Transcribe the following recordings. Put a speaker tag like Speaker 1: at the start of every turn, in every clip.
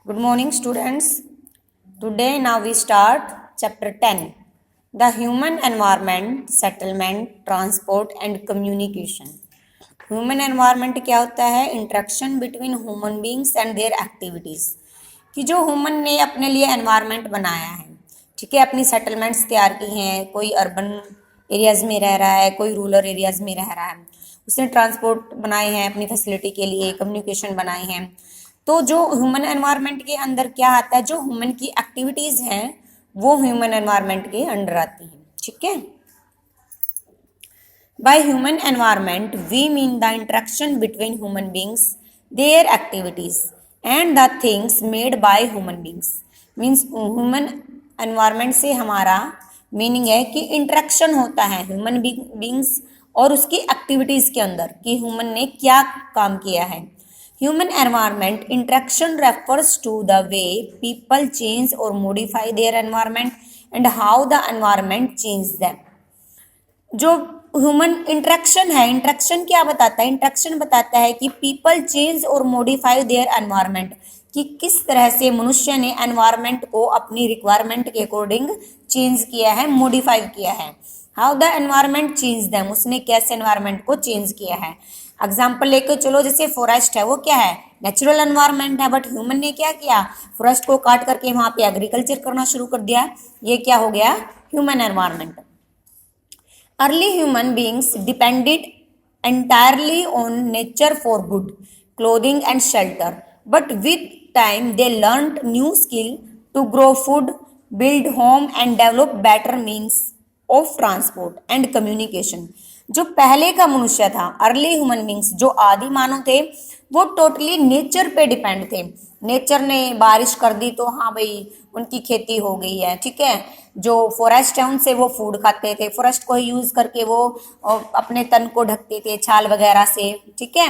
Speaker 1: Good morning, students. Today, now we start chapter 10, the human environment, settlement, transport, and communication. Human environment क्या होता है? Interaction between human beings and there activities, कि जो human ने अपने लिए environment बनाया है, ठीक है, अपनी सेटलमेंट्स तैयार की हैं, कोई अर्बन एरियाज़ में रह रहा है, कोई रूरल एरियाज़ में रह रहा है, उसने ट्रांसपोर्ट बनाए हैं अपनी फैसिलिटी के लिए, कम्युनिकेशन बनाए हैं। तो जो ह्यूमन एनवायरनमेंट के अंदर क्या आता है, जो ह्यूमन की एक्टिविटीज़ हैं वो ह्यूमन एनवायरनमेंट के अंडर आती हैं, ठीक है। By human environment, we mean the interaction between human beings, their activities, and the things made by human beings. Means human environment से हमारा मीनिंग है कि इंटरेक्शन होता है ह्यूमन बींग्स और उसकी एक्टिविटीज़ के अंदर, कि ह्यूमन ने क्या काम किया है। Human environment interaction refers to the way people change और modify their environment and how the environment change them. जो ह्यूमन इंटरेक्शन है, इंटरेक्शन क्या बताता है? इंटरेक्शन बताता है कि पीपल चेंज और मॉडिफाई देयर एनवायरनमेंट, कि किस तरह से मनुष्य ने एनवायरनमेंट को अपनी रिक्वायरमेंट के अकॉर्डिंग चेंज किया है, मॉडिफाई किया है। How the environment change them, उसने कैसे एनवायरनमेंट को चेंज किया है। एग्जाम्पल लेके चलो, जैसे फॉरेस्ट है, वो क्या है? नेचुरल एनवायरनमेंट है, बट ह्यूमन ने क्या किया? फॉरेस्ट को काट करके वहाँ पे एग्रीकल्चर करना शुरू कर दिया। ये क्या हो गया? Human environment. Early human beings depended entirely on nature for food, clothing, and shelter. But with time, they learned new skill to grow food, build home, and develop better means of transport and communication. जो पहले का मनुष्य था, early human beings, जो आदि मानव थे, वो totally nature पे डिपेंड थे। नेचर ने बारिश कर दी तो हाँ भाई उनकी खेती हो गई है, ठीक है। जो फॉरेस्ट है उनसे वो फूड खाते थे, फॉरेस्ट को यूज करके वो अपने तन को ढकते थे छाल वगैरह से, ठीक है।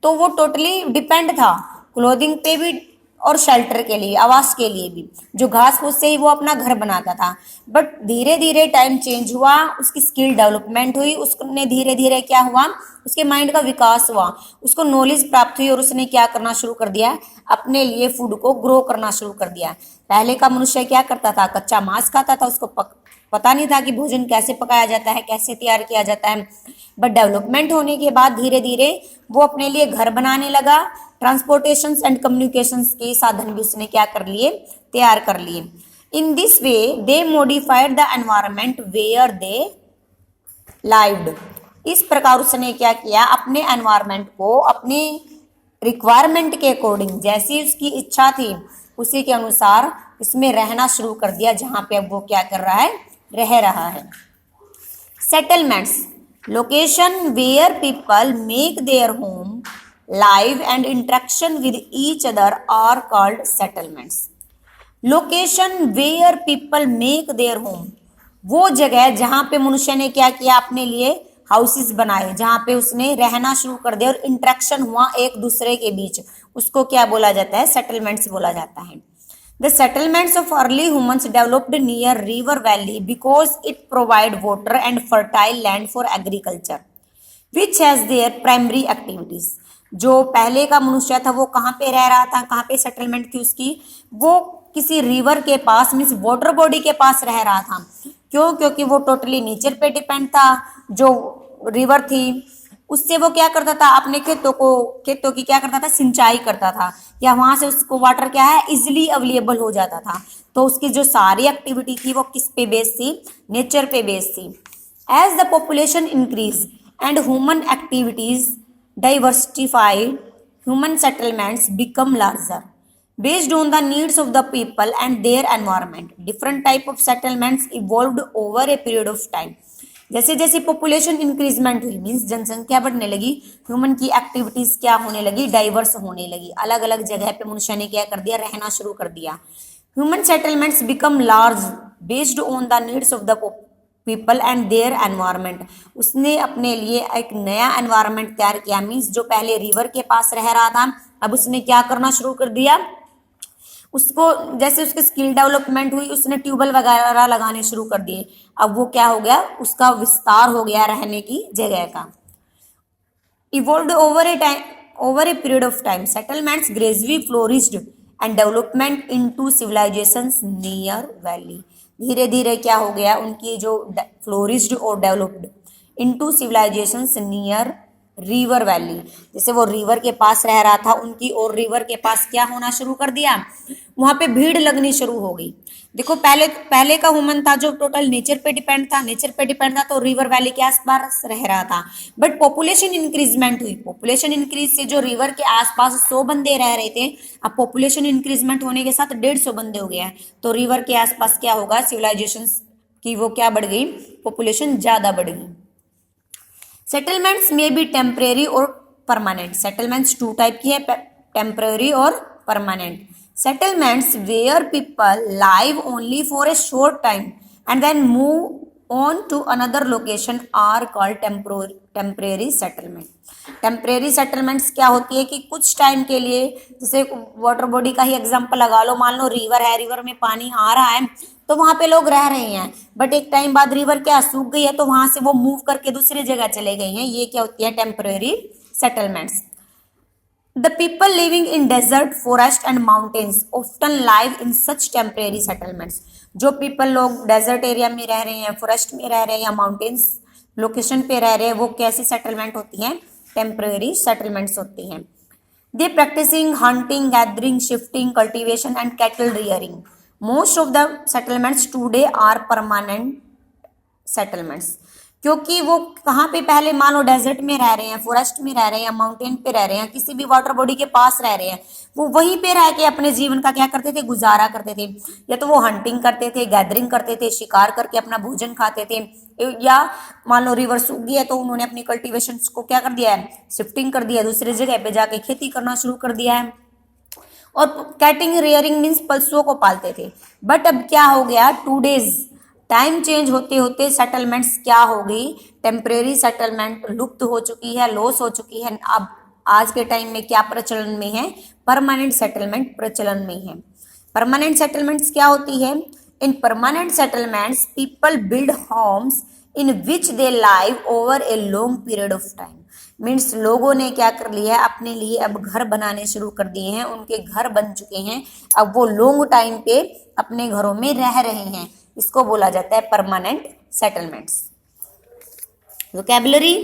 Speaker 1: तो वो टोटली डिपेंड था क्लोथिंग पे भी और शेल्टर के लिए, आवास के लिए भी। जो घास फूस से ही वो अपना घर बनाता था। बट धीरे धीरे टाइम चेंज हुआ, उसकी स्किल डेवलपमेंट हुई, उसने धीरे धीरे क्या हुआ, उसके माइंड का विकास हुआ, उसको नॉलेज प्राप्त हुई और उसने क्या करना शुरू कर दिया, अपने लिए फूड को ग्रो करना शुरू कर दिया। पहले का मनुष्य क्या करता था? कच्चा मांस खाता था, उसको पता नहीं था कि भोजन कैसे पकाया जाता है, कैसे तैयार किया जाता है। बट डेवलपमेंट होने के बाद धीरे धीरे वो अपने लिए घर बनाने लगा, ट्रांसपोर्टेशन एंड कम्युनिकेशन के साधन भी उसने क्या कर लिए, तैयार कर लिए। In this way they modified the environment where they lived. इस प्रकार उसने क्या किया, अपने एनवायरनमेंट को अपनी रिक्वायरमेंट के अकॉर्डिंग, जैसी उसकी इच्छा थी उसी के अनुसार इसमें रहना शुरू कर दिया, जहां पे अब वो क्या कर रहा है, रह रहा है। Settlements, location where people make their home, live and interaction with each other are called settlements. Location where people make their home, वो जगह जहां पे मनुष्य ने क्या किया, अपने लिए हाउसेस बनाए, जहां पे उसने रहना शुरू कर दिया और इंटरेक्शन हुआ एक दूसरे के बीच, उसको क्या बोला जाता है? सेटलमेंट्स बोला जाता है। The settlements of early humans developed near river valley because it provide water and fertile land for agriculture, which has their primary activities. जो पहले का मनुष्य था वो कहाँ पे रह रहा था, कहाँ पे सेटलमेंट थी उसकी? वो किसी रिवर के पास, मीन्स वाटर बॉडी के पास रह रहा था। क्यों? क्योंकि वो टोटली नेचर पे डिपेंड था। जो रिवर थी उससे वो क्या करता था, अपने खेतों की क्या करता था, सिंचाई करता था, या वहां से उसको वाटर क्या है, इजिली अवेलेबल हो जाता था। तो उसकी जो सारी एक्टिविटी थी वो किस पे बेस्ड थी? नेचर पे बेस्ड थी। As the population increase and human activities diversified, human settlements become larger based on the needs of the people and their environment. Different type of settlements evolved over a period of time. जैसे जैसे population increment हुई, means जनसंख्या बढ़ने लगी, human की activities क्या होने लगी, डाइवर्स होने लगी, अलग अलग जगह पे मनुष्य ने क्या कर दिया, रहना शुरू कर दिया। Human settlements become large based on the needs of the people and their environment. उसने अपने लिए एक नया एनवायरनमेंट तैयार किया, मीन्स जो पहले रिवर के पास रह रहा था अब उसने क्या करना शुरू कर दिया, उसको जैसे उसकी स्किल डेवलपमेंट हुई, उसने ट्यूबवेल वगैरह लगाने शुरू कर दिए। अब वो क्या हो गया, उसका विस्तार हो गया रहने की जगह का। Evolved over a period of time, settlements gradually flourished and development into civilizations near valley. धीरे धीरे क्या हो गया, उनकी जो फ्लोरिश्ड और developed into civilizations near river valley. जैसे वो रिवर के पास रह रहा था उनकी, और रिवर के पास क्या होना शुरू कर दिया, वहां पे भीड़ लगनी शुरू हो गई। देखो पहले का ह्यूमन था जो टोटल नेचर पे डिपेंड था, तो रिवर वैली के आसपास रह रहा था। बट पॉपुलेशन इंक्रीजमेंट हुई, पॉपुलेशन इंक्रीज से जो रिवर के आसपास 100 बंदे रह रहे थे, अब पॉपुलेशन इंक्रीजमेंट होने के साथ 150 बंदे हो गया है। तो रिवर के आसपास क्या होगा, सिविलाइजेशन की वो क्या बढ़ गई, पॉपुलेशन ज्यादा बढ़ गई। सेटलमेंट्स में बी टेम्परेरी और परमानेंट। सेटलमेंट्स 2 टाइप की है, टेम्परेरी और permanent. Settlements where people live only for a short time and then move on to another location are called temporary settlement. Temporary settlements क्या होती है कि कुछ टाइम के लिए, जैसे वाटर बॉडी का ही एग्जांपल लगा लो, मान लो रिवर है, रिवर में पानी आ रहा है तो वहां पे लोग रह रहे हैं, बट एक टाइम बाद रिवर क्या सूख गई है तो वहां से वो मूव करके दूसरी जगह चले गए हैं। ये क्या होती है, temporary settlements. The people living in desert, forest and mountains often live in such temporary settlements. जो पीपल लोग डेजर्ट एरिया में रह रहे हैं, फॉरेस्ट में रह रहे हैं या माउंटेन्स लोकेशन पे रह रहे हैं, वो कैसी सेटलमेंट होती हैं, टेम्परेरी सेटलमेंट्स होती हैं। They practising hunting, gathering, shifting, cultivation and cattle rearing. Most of the settlements today are permanent settlements. क्योंकि वो कहाँ पे, पहले मान लो डेजर्ट में रह रहे हैं, फॉरेस्ट में रह रहे हैं या माउंटेन पे रह रहे हैं, किसी भी वाटर बॉडी के पास रह रहे हैं, वो वहीं पे रह के अपने जीवन का क्या करते थे, गुजारा करते थे। या तो वो हंटिंग करते थे, गैदरिंग करते थे, शिकार करके अपना भोजन खाते थे, या मान लो रिवर सूख गई है तो उन्होंने अपनी कल्टीवेशन को क्या कर दिया है, शिफ्टिंग कर दिया, दूसरी जगह पे जाके खेती करना शुरू कर दिया है। और कैटिंग रियरिंग मीन्स पशुओं को पालते थे। बट अब क्या हो गया, 2 डेज टाइम चेंज होते होते सेटलमेंट्स क्या हो गई, टेम्परेरी सेटलमेंट लुप्त हो चुकी है, लॉस हो चुकी है। अब आज के टाइम में क्या प्रचलन में है, परमानेंट सेटलमेंट प्रचलन में है। परमानेंट सेटलमेंट्स क्या होती है, in permanent settlements people build homes in which they live over a long period of time. Means लोगों ने क्या कर लिया है, अपने लिए अब घर बनाने शुरू कर दिए हैं, उनके घर बन चुके हैं, अब वो लॉन्ग टाइम पे अपने घरों में रह रहे हैं। इसको बोला जाता है permanent settlements. Vocabulary,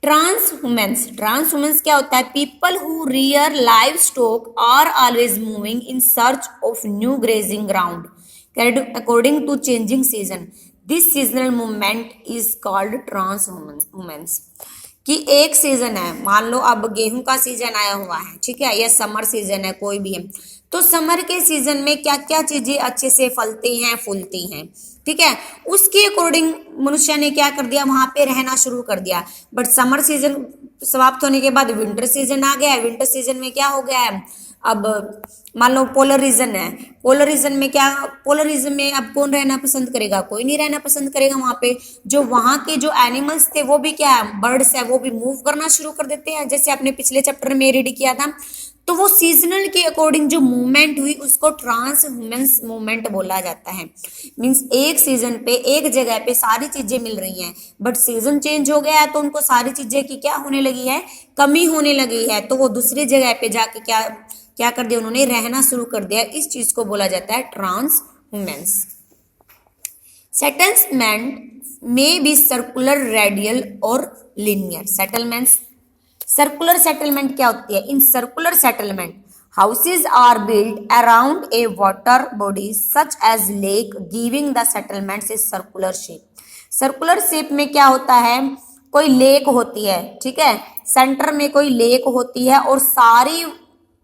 Speaker 1: transhumance. Transhumance क्या होता है, people who rear livestock are always moving in search of new grazing ground according to changing season. This seasonal movement is called transhumance. कि एक सीजन है, मान लो अब गेहूं का सीजन आया हुआ है, ठीक है, या समर सीजन है, कोई भी है, तो समर के सीजन में क्या क्या चीजें अच्छे से फलती हैं, फूलती हैं, ठीक है, उसके अकॉर्डिंग मनुष्य ने क्या कर दिया, वहां पे रहना शुरू कर दिया। बट समर सीजन समाप्त होने के बाद विंटर सीजन आ गया है। विंटर सीजन में क्या हो गया है, अब मान लो पोलर रीजन है, पोलर रीजन में क्या, पोलर रीजन में अब कौन रहना पसंद करेगा, कोई नहीं रहना पसंद करेगा। वहां पे जो वहां के जो एनिमल्स थे वो भी क्या है, बर्ड्स है, वो भी मूव करना शुरू कर देते हैं, जैसे आपने पिछले चैप्टर में रीड किया था। तो वो सीजनल के अकॉर्डिंग जो मूवमेंट हुई उसको ट्रांसह्यूमेंस मूवमेंट बोला जाता है। मींस एक सीजन पे एक जगह पे सारी चीजें मिल रही हैं, बट सीजन चेंज हो गया है तो उनको सारी चीजें की क्या होने लगी है, कमी होने लगी है, तो वो दूसरी जगह पे जाके क्या कर दिया, उन्होंने रहना शुरू कर दिया। इस चीज को बोला जाता है ट्रांसह्यूमेंस। सेटलमेंट में बी सर्कुलर, रेडियल और लिनियर। सेटलमेंट्स, सर्कुलर सेटलमेंट क्या होती है, in circular settlement houses are build around a water body such as lake giving the settlements a circular shape. Circular shape में क्या होता है, कोई लेक होती है, ठीक है, सेंटर में कोई लेक होती है और सारी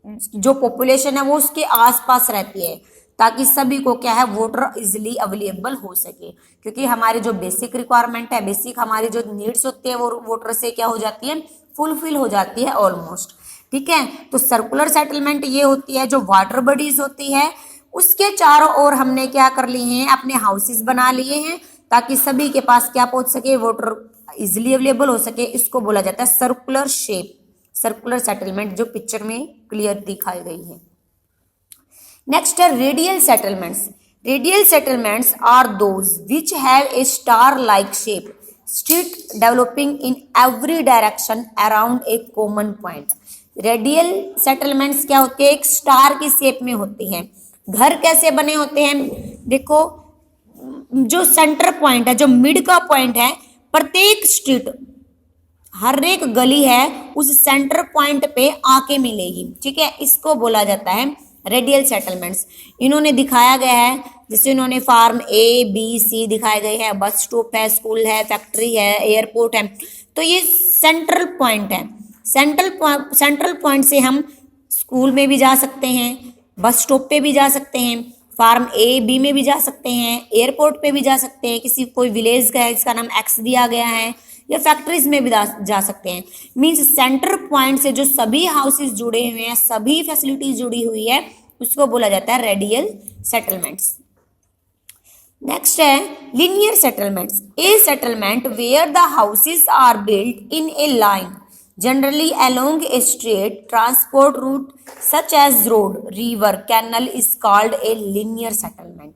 Speaker 1: जो पॉपुलेशन है वो उसके आसपास रहती है, ताकि सभी को क्या है, वाटर इजिली अवेलेबल हो सके। क्योंकि हमारी जो बेसिक रिक्वायरमेंट है, बेसिक हमारी जो नीड्स होती है वो वाटर से क्या हो जाती है, फुलफिल हो जाती है ऑलमोस्ट, ठीक है। तो सर्कुलर सेटलमेंट ये होती है, जो वाटर बॉडीज होती है उसके चारों ओर हमने क्या कर लिए हैं, अपने हाउसेस बना लिए हैं, ताकि सभी के पास क्या पहुंच सके, वाटर इजिली अवेलेबल हो सके। इसको बोला जाता है सर्कुलर शेप, सर्कुलर सेटलमेंट, जो पिक्चर में क्लियर दिखाई गई है। नेक्स्ट है radial settlements. Radial settlements are those which have a star like shape, street developing in every direction around a common point. Radial settlements क्या होते हैं, एक स्टार की शेप में होती है। घर कैसे बने होते हैं, देखो जो सेंटर पॉइंट है, जो मिड का पॉइंट है, प्रत्येक स्ट्रीट, हर एक गली है उस सेंटर पॉइंट पे आके मिलेगी, ठीक है, इसको बोला जाता है रेडियल सेटलमेंट्स। इन्होंने दिखाया गया है, जैसे इन्होंने फार्म ए बी सी दिखाए गए हैं, बस स्टॉप है, स्कूल है, फैक्ट्री है, एयरपोर्ट है, तो ये सेंट्रल पॉइंट है। सेंट्रल पॉइंट से हम स्कूल में भी जा सकते हैं, बस स्टॉप पे भी जा सकते हैं, फार्म ए बी में भी जा सकते हैं, एयरपोर्ट पे भी जा सकते हैं, किसी कोई विलेज का है इसका नाम एक्स दिया गया है, या फैक्ट्रीज में भी जा सकते हैं। मींस सेंटर पॉइंट से जो सभी हाउसेस जुड़े हुए हैं, सभी फैसिलिटीज जुड़ी हुई है, उसको बोला जाता है रेडियल सेटलमेंट्स। नेक्स्ट है linear settlements. A settlement where the houses are built in a line generally along a straight transport route such as road, river, canal is called a linear settlement.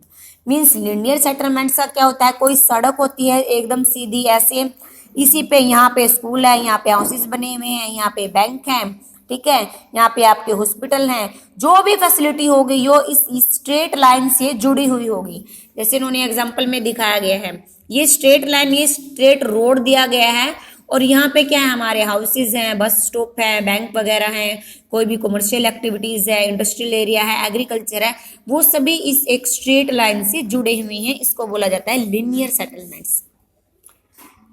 Speaker 1: Means linear settlement का क्या होता है, कोई सड़क होती है एकदम सीधी ऐसे, इसी पे यहाँ पे स्कूल है, यहाँ पे हाउसेस बने हुए हैं, यहाँ पे बैंक है, ठीक है, यहाँ पे आपके हॉस्पिटल हैं, जो भी फैसिलिटी होगी वो इस स्ट्रेट लाइन से जुड़ी हुई होगी। जैसे इन्होंने एग्जाम्पल में दिखाया गया है, ये स्ट्रेट लाइन, ये स्ट्रेट रोड दिया गया है, और यहाँ पे क्या है, हमारे हाउसेज हैं, बस स्टॉप है, बैंक वगैरह हैं, कोई भी कमर्शियल एक्टिविटीज है, इंडस्ट्रियल एरिया है, एग्रीकल्चर है, वो सभी इस एक स्ट्रेट लाइन से जुड़े हुए हैं, इसको बोला जाता है linear settlements.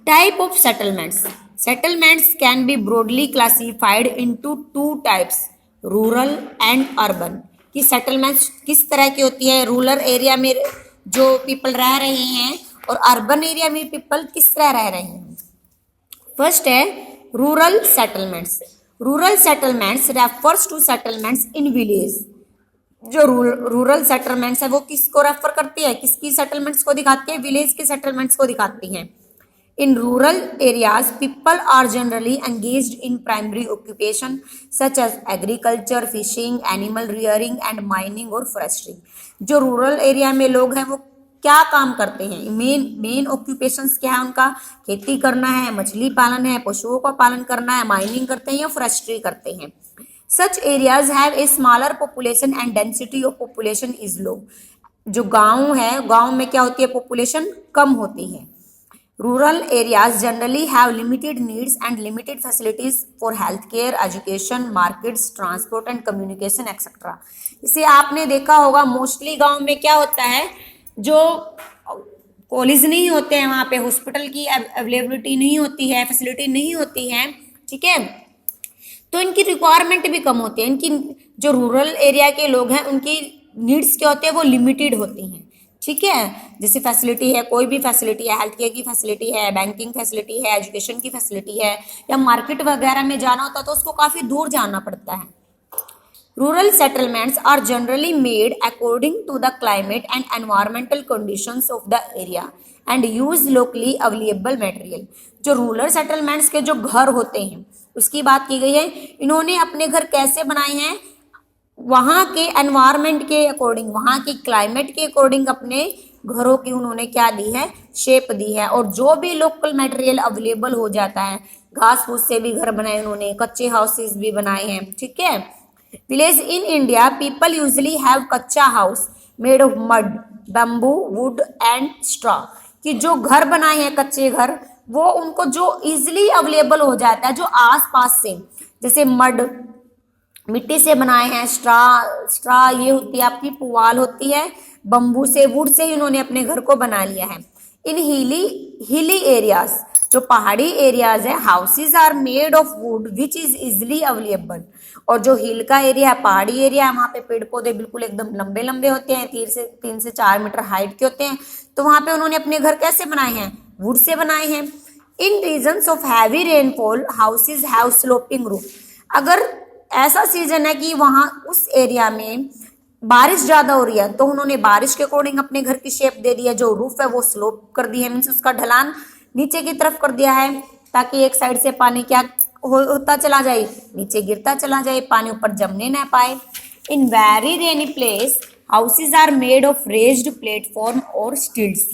Speaker 1: Type of settlements. Settlements can B broadly classified into two types, rural and urban. कि सेटलमेंट्स किस तरह की होती है, रूरल एरिया में जो पीपल रह रहे हैं और अर्बन एरिया में पीपल किस तरह रह रहे हैं। फर्स्ट है rural settlements. Rural settlements refers two settlements in village. जो रूरल सेटलमेंट्स है वो किसको रेफर करती है, किसकी सेटलमेंट्स को दिखाती है, विलेज के सेटलमेंट्स को दिखाती हैं। In rural areas people are generally engaged in primary occupation such as agriculture, fishing, animal rearing and mining और फॉरेस्ट्री। जो रूरल एरिया में लोग हैं वो क्या काम करते हैं, मेन ऑक्यूपेशंस क्या है उनका, खेती करना है, मछली पालन है, पशुओं का पालन करना है, माइनिंग करते हैं या फॉरेस्ट्री करते हैं। Such areas have a smaller population and density of population is low. जो गांव है, गांव में क्या होती है, पॉपुलेशन कम होती है। Rural areas generally have limited needs and limited facilities for health care, education, markets, transport and communication etcetera. इसे आपने देखा होगा, मोस्टली गांव में क्या होता है, जो कॉलेज नहीं होते हैं, वहाँ पे हॉस्पिटल की अवेलेबिलिटी नहीं होती है, फैसिलिटी नहीं होती है, ठीक है, तो इनकी रिक्वायरमेंट भी कम होती है। इनकी जो रूरल एरिया के लोग हैं उनकी नीड्स क्या होती है, वो लिमिटेड होती हैं, ठीक है। जैसे फैसिलिटी है, कोई भी फैसिलिटी है, हेल्थ केयर की फैसिलिटी है, बैंकिंग फैसिलिटी है, एजुकेशन की फैसिलिटी है, या मार्केट वगैरह में जाना होता है तो उसको काफ़ी दूर जाना पड़ता है। Rural settlements are generally made according to the climate and environmental conditions of the area and use locally available material. जो रूरल सेटलमेंट्स के जो घर होते हैं उसकी बात की गई है, इन्होंने अपने घर कैसे बनाए हैं, वहाँ के एनवायरनमेंट के अकॉर्डिंग, वहाँ के क्लाइमेट के अकॉर्डिंग अपने घरों की उन्होंने क्या दी है, शेप दी है, और जो भी लोकल मटेरियल अवेलेबल हो जाता है, घास फूस से भी घर बनाए उन्होंने, कच्चे हाउसेस भी बनाए हैं, ठीक है। Village in India, people usually have कच्चा house made of mud, bamboo, would and straw. कि जो घर बनाए हैं कच्चे घर, वो उनको जो इजिली अवेलेबल हो जाता है, जो आस पास से, जैसे मड मिट्टी से बनाए हैं, स्ट्रॉ ये होती है आपकी पुआल होती है, बम्बू से, वुड से ही उन्होंने अपने घर को बना लिया है। इन हिली एरियाज, जो पहाड़ी एरियाज है, houses are made of wood which is easily available. और जो हिल का एरिया है, पहाड़ी एरिया है, वहाँ पे पेड़ पौधे बिल्कुल एकदम लंबे लंबे होते हैं, 3 से 4 मीटर हाइट के होते हैं, तो वहाँ पे उन्होंने अपने घर कैसे बनाए हैं, वुड से बनाए हैं। In regions of heavy rainfall houses have sloping roof. अगर ऐसा सीजन है कि वहाँ उस एरिया में बारिश ज्यादा हो रही है, तो उन्होंने बारिश के अकॉर्डिंग अपने घर की शेप दे दी है, जो रूफ है वो स्लोप कर दी है, मीन्स उसका ढलान नीचे की तरफ कर दिया है, ताकि एक साइड से पानी क्या होता चला जाए, नीचे गिरता चला जाए, पानी ऊपर जमने ना पाए। In very rainy place houses are made of raised platform और स्टिल्ट्स।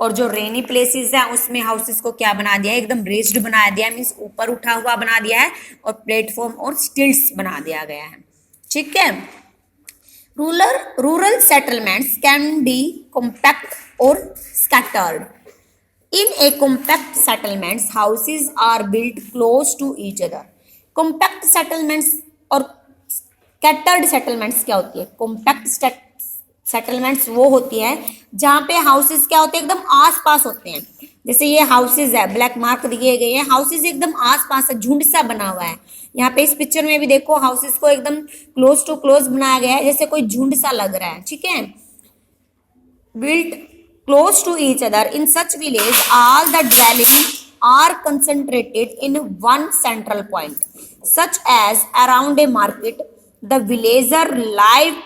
Speaker 1: और जो रेनी प्लेसेस है उसमें हाउसेस को क्या बना दिया है, एकदम रेस्ड बना दिया है, मीन्स ऊपर उठा हुआ बना दिया है और प्लेटफॉर्म और स्टिल्ट्स बना दिया गया है। ठीक है। Rural settlements can B compact और scattered. In a compact settlements, houses are built close to each other. Compact settlements और scattered settlements क्या होती है? Compact settlements वो होती है जहाँ पे हाउसेस क्या होते हैं, एकदम आस पास होते हैं। जैसे ये हाउसेस है, ब्लैक मार्क दिए गए हैं, हाउसेस एकदम आस पास है, झुंड सा बना हुआ है। यहाँ पे इस पिक्चर में भी देखो हाउसेस को एकदम क्लोज टू क्लोज बनाया गया है, जैसे कोई झुंड सा लग रहा है। ठीक है। Built close to each other. In such village, all the dwellings are concentrated in one central point, such as around a market. The villagers live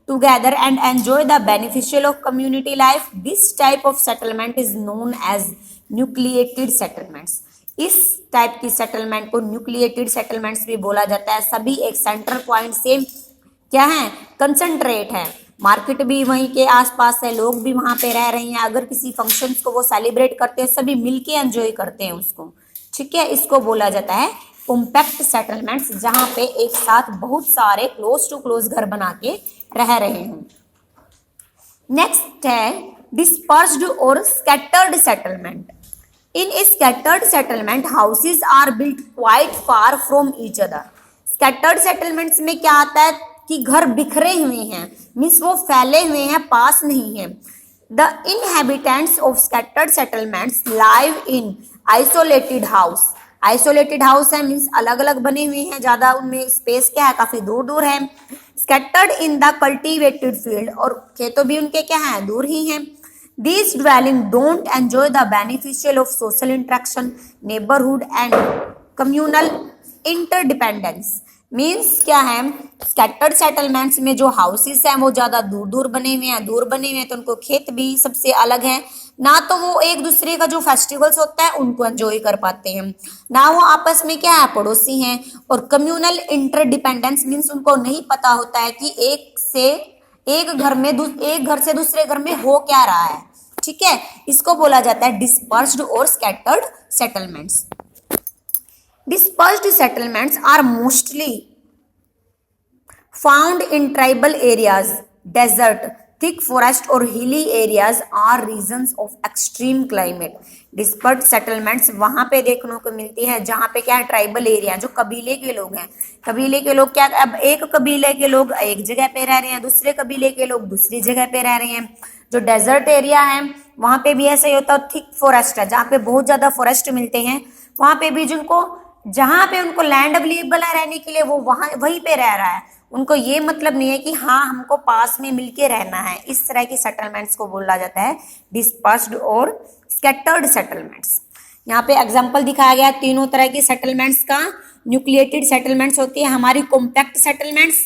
Speaker 1: together and enjoy the beneficial of community life. This type of settlement is known as nucleated settlements. इस type की settlement को nucleated settlements भी बोला जाता है। सभी एक central point से क्या है, कंसंट्रेट है, मार्केट भी वहीं के आसपास है, लोग भी वहां पे रह रहे हैं, अगर किसी फंक्शंस को वो सेलिब्रेट करते हैं सभी मिलके एंजॉय करते हैं उसको। ठीक है। इसको बोला जाता है कॉम्पैक्ट सेटलमेंट्स, जहां पे एक साथ बहुत सारे क्लोज टू क्लोज घर बना के रह रहे हैं। नेक्स्ट है डिस्पर्स्ड और scattered settlement. In scattered settlement houses are built quite far from each other. Scattered settlements में क्या आता है कि घर बिखरे हुए हैं, मीन्स वो फैले हुए हैं, पास नहीं है। The inhabitants of scattered settlements live in isolated house. Isolated house है मीन्स अलग अलग बने हुए हैं, ज्यादा उनमें स्पेस क्या है, काफी दूर दूर है। Scattered in the cultivated field, और खेतों भी उनके क्या है, दूर ही हैं। These dwelling don't enjoy the beneficial of social interaction, neighborhood and communal interdependence. Means क्या है, स्कैटर्ड सेटलमेंट्स में जो हाउसेस हैं वो ज्यादा दूर दूर बने हुए हैं, तो उनको खेत भी सबसे अलग है, ना तो वो एक दूसरे का जो फेस्टिवल्स होता है उनको एंजॉय कर पाते हैं, ना वो आपस में क्या है, पड़ोसी हैं। और कम्युनल इंटरडिपेंडेंस मीन्स उनको नहीं पता होता है कि एक घर से दूसरे घर में हो क्या रहा है। ठीक है। इसको बोला जाता है डिस्पर्स्ड और scattered settlements. Dispersed settlements are mostly found in tribal areas, desert, thick forest or hilly areas are regions of extreme climate. Dispersed settlements वहां पे देखने को मिलती है जहां पे क्या है, ट्राइबल एरिया, जो कबीले के लोग हैं, कबीले के लोग क्या, अब एक कबीले के लोग एक जगह पे रह रहे हैं, दूसरे कबीले के लोग दूसरी जगह पे रह रहे हैं। जो डेजर्ट एरिया है वहां पे भी ऐसा ही होता है। थिक फॉरेस्ट है जहाँ पे बहुत ज्यादा फॉरेस्ट मिलते हैं, वहां पे भी जहां पे उनको लैंड अवेलेबल है रहने के लिए वो वहीं पे रह रहा है, उनको ये मतलब नहीं है कि हाँ हमको पास में मिलके रहना है। इस तरह की सेटलमेंट्स को बोला जाता है डिस्पर्स्ड और स्कैटर्ड सेटलमेंट्स। यहाँ पे एग्जांपल दिखाया गया तीनों तरह की सेटलमेंट्स का। न्यूक्लिएटेड सेटलमेंट्स होती है हमारी कॉम्पैक्ट सेटलमेंट्स,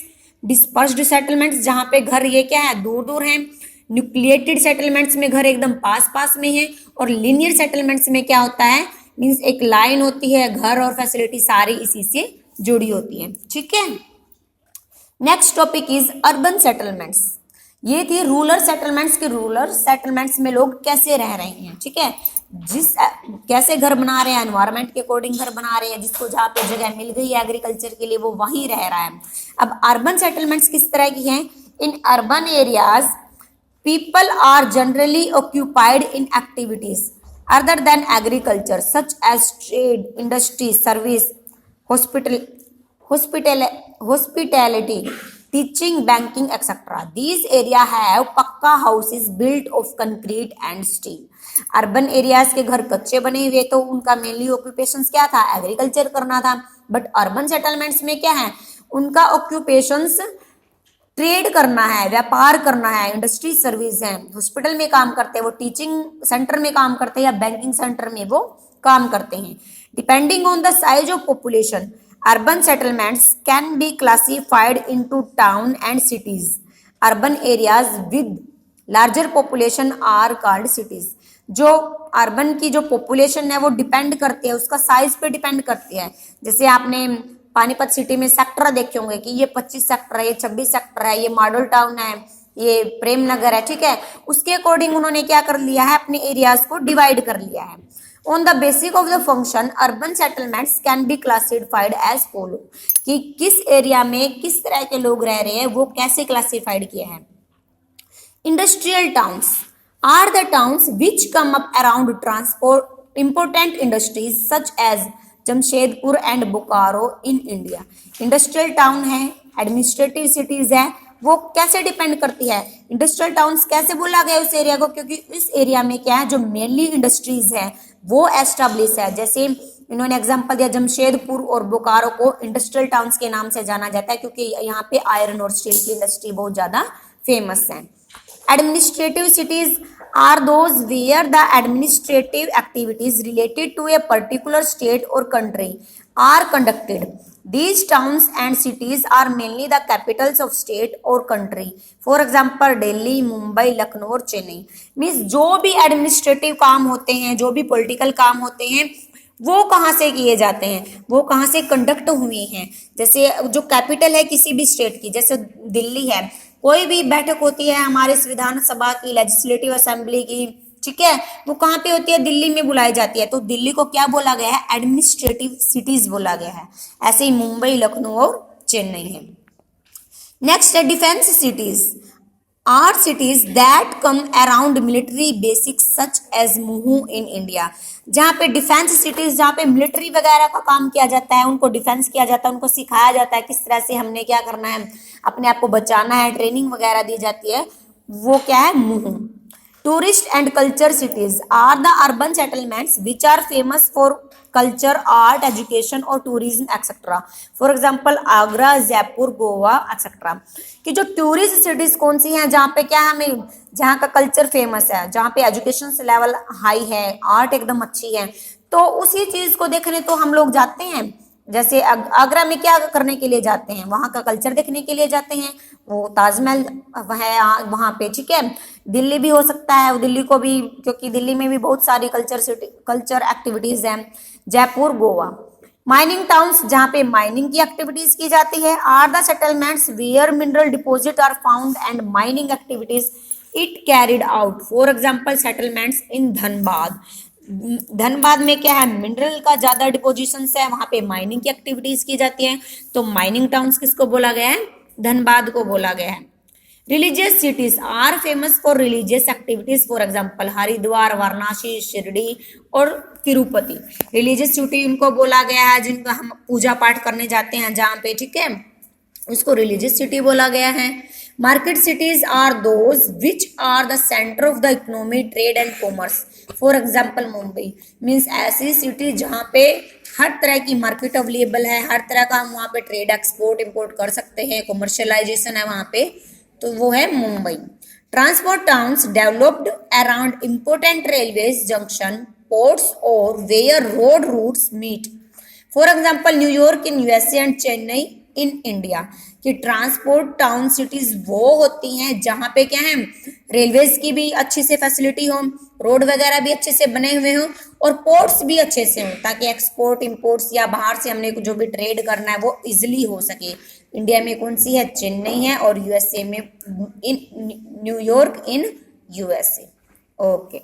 Speaker 1: डिस्पर्स्ड सेटलमेंट्स जहाँ पे घर ये क्या है, दूर दूर है, न्यूक्लिएटेड सेटलमेंट्स में घर एकदम पास पास में है, और लीनियर सेटलमेंट्स में क्या होता है, मीन्स एक लाइन होती है, घर और फैसिलिटी सारी इसी से जुड़ी होती है। ठीक है। Next topic is urban settlements. ये थी रूरल सेटलमेंट्स के, रूरल सेटलमेंट्स में लोग कैसे रह रहे हैं। ठीक है। कैसे घर बना रहे हैं, एनवायरमेंट के अकॉर्डिंग घर बना रहे हैं, जिसको जहाँ पे जगह मिल गई है एग्रीकल्चर के लिए वो वहीं रह रहा है। अब अर्बन सेटलमेंट्स किस तरह की हैं? In urban areas people are generally occupied in activities other than agriculture such as trade, industry, service, hospitality, teaching, banking, etc. These areas have पक्का houses built of concrete and steel. Urban areas के घर कच्चे बने हुए, तो उनका mainly occupations क्या था, एग्रीकल्चर करना था। बट अर्बन सेटलमेंट्स में क्या है, उनका ऑक्यूपेशंस ट्रेड करना है, व्यापार करना है, इंडस्ट्री सर्विस है, हॉस्पिटल में काम करते हैं, वो टीचिंग सेंटर में काम करते हैं या बैंकिंग सेंटर में वो काम करते हैं। Depending on the size of population urban settlements can be classified into town and cities. Urban areas with larger population are called cities. जो अर्बन की जो पॉपुलेशन है वो डिपेंड करती है, उसका साइज पे डिपेंड करती है। जैसे आपने पानीपत सिटी में सेक्टर देखे होंगे कि ये 25 सेक्टर है, ये 26 सेक्टर है, ये मॉडल टाउन है, ये प्रेम नगर है, ठीक है, उसके अकॉर्डिंग उन्होंने क्या कर लिया है, अपने एरियाज को डिवाइड कर लिया है। On the basic of the function urban settlements can be classified as follow, कि किस एरिया में किस तरह के लोग रह रहे हैं वो कैसे क्लासिफाइड किया है। Industrial towns are the towns which come up around transport important industries such as Jamshedpur and Bokaro in India. Industrial town है, एडमिनिस्ट्रेटिव सिटीज है, वो कैसे डिपेंड करती है, इंडस्ट्रियल टाउन्स कैसे बोला गया उस एरिया को, क्योंकि इस एरिया में क्या है, जो मेनली इंडस्ट्रीज है वो एस्टेब्लिश है। जैसे इन्होंने एग्जांपल दिया, जमशेदपुर और बोकारो को इंडस्ट्रियल टाउन्स के नाम से जाना जाता है, क्योंकि यहाँ पे आयरन और स्टील की इंडस्ट्री बहुत ज्यादा फेमस है। Administrative cities are those where the administrative activities related to a particular state or country are conducted. These towns and cities are mainly the capitals of state or country. For example, Delhi, Mumbai, Lucknow और Chennai. Means जो भी administrative काम होते हैं, जो भी political काम होते हैं, वो कहाँ से किए जाते हैं, वो कहाँ से कंडक्ट हुए हैं। जैसे जो कैपिटल है किसी भी स्टेट की, जैसे दिल्ली है, कोई भी बैठक होती है हमारे विधान सभा की, लेजिस्लेटिव असेंबली की, ठीक है, वो कहाँ पे होती है, दिल्ली में बुलाई जाती है। तो दिल्ली को क्या बोला गया है, एडमिनिस्ट्रेटिव सिटीज बोला गया है। ऐसे ही मुंबई, लखनऊ और चेन्नई है। नेक्स्ट है defence cities are cities that come around military basics such as Mhow in India. जहाँ पे डिफेंस सिटीज, जहाँ पे मिलिट्री वगैरह का काम किया जाता है, उनको डिफेंस किया जाता है, उनको सिखाया जाता है किस तरह से हमने क्या करना है, अपने आप को बचाना है, ट्रेनिंग वगैरह दी जाती है, वो क्या है, Mhow. Tourist and culture cities are the urban settlements which are famous for culture, art, education और tourism etcetera. For example Agra, Jaipur, Goa etcetera. कि जो टूरिस्ट सिटीज कौन सी हैं, जहाँ पे क्या हमें, जहाँ का कल्चर फेमस है, जहाँ पे एजुकेशन लेवल हाई है, आर्ट एकदम अच्छी है, तो उसी चीज को देखने तो हम लोग जाते हैं। जैसे आगरा में क्या करने के लिए जाते हैं, वहाँ का कल्चर देखने के लिए जाते हैं, वो ताजमहल है वहाँ पे, ठीक है। दिल्ली भी हो सकता है, दिल्ली को भी, क्योंकि दिल्ली में भी बहुत सारी कल्चर एक्टिविटीज हैं। जयपुर, गोवा। माइनिंग टाउन्स, जहाँ पे माइनिंग की एक्टिविटीज की जाती है। Are the settlements where mineral deposit are found and mining activities it carried out. For example settlements in Dhanbad. Dhanbad में क्या है, मिनरल का ज्यादा डिपोजिशन है, वहां पे माइनिंग की एक्टिविटीज की जाती है, तो माइनिंग टाउन्स किसको बोला गया है, धनबाद को बोला गया है। Religious cities are famous for religious activities. For example Haridwar, Varanasi, Shirdi और तिरुपति। रिलीजियस सिटी उनको बोला गया है जिनका हम पूजा पाठ करने जाते हैं जहाँ पे, ठीक है, उसको रिलीजियस सिटी बोला गया है। Market cities are those which are the centre of the economy, trade and commerce. For example Mumbai means ऐसी सिटी जहाँ पे हर तरह की मार्केट अवेलेबल है, हर तरह का हम वहाँ पे ट्रेड, एक्सपोर्ट, इम्पोर्ट कर सकते हैं, कमर्शियलाइजेशन है वहाँ पे, तो वो है Mumbai. Transport towns developed around important railways junction, ports और where road routes meet. For example New York in USA and Chennai in India. कि ट्रांसपोर्ट टाउन सिटीज वो होती हैं जहाँ पे क्या है, रेलवेज की भी अच्छी से फैसिलिटी हो, रोड वगैरह भी अच्छे से बने हुए हो और पोर्ट्स भी अच्छे से हो, ताकि एक्सपोर्ट, इंपोर्ट्स या बाहर से हमने जो भी ट्रेड करना है वो इजिली हो सके। इंडिया में कौन सी है, चेन्नई है, और यूएसए में in New York in USA. Okay.